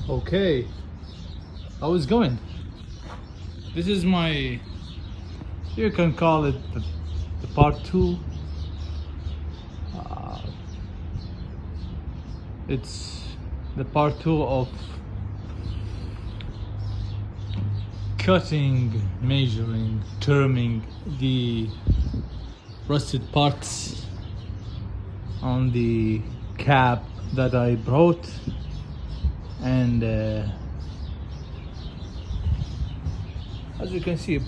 Okay, how is going? This is my, you can call it the part 2. It's the part 2 of cutting, measuring, trimming the rusted parts on the cab that I brought, and as you can see,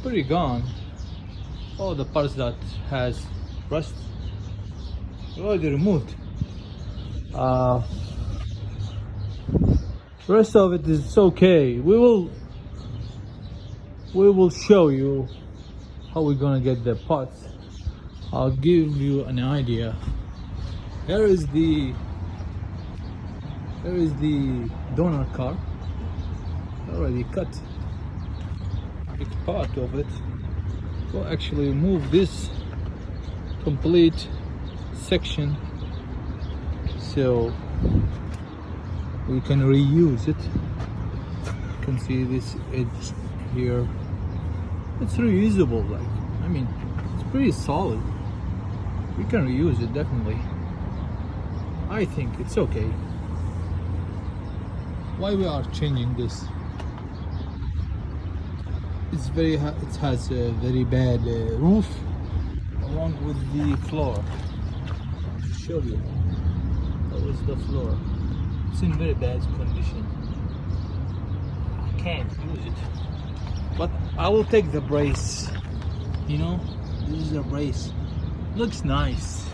pretty gone. All the parts that has rust already removed. The rest of it is okay. We will show you how we're gonna get the parts. I'll give you an idea. Here is the donor car. Already cut big part of it. We'll actually remove this complete section so we can reuse it. You can see this edge here. It's reusable, I mean, it's pretty solid. We can reuse it definitely. I think it's okay. Why we are changing this? It has a very bad roof along with the floor. I'll show you. That was the floor. It's in very bad condition. I can't use it. But I will take the brace. You know, this is a brace. Looks nice.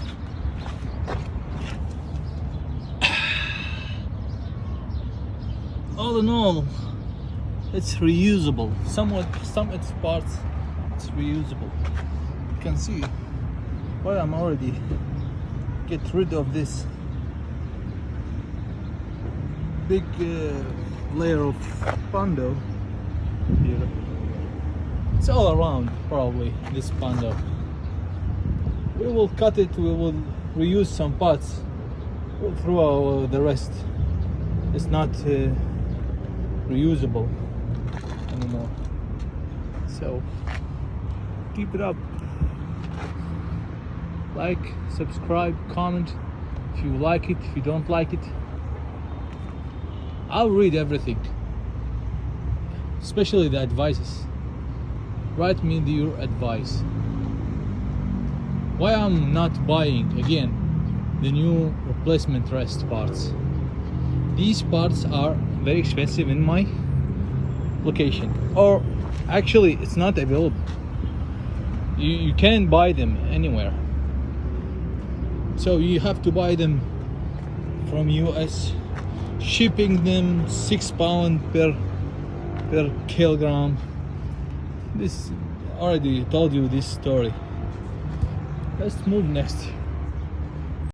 All in all, it's reusable. Some its parts, it's reusable. You can see why I'm already get rid of this big layer of Pando here. It's all around, probably, this Pando. We will cut it, we will reuse some parts, we'll throw the rest. It's not reusable anymore. So keep it up. Like, subscribe, comment if you like it, if you don't like it. I'll read everything, especially the advices. Write me your advice. Why I'm not buying again the new replacement rest parts. These parts are very expensive in my location, or actually it's not available. You can't buy them anywhere, so you have to buy them from US, shipping them £6 per kilogram. This already told you this story. Let's move next.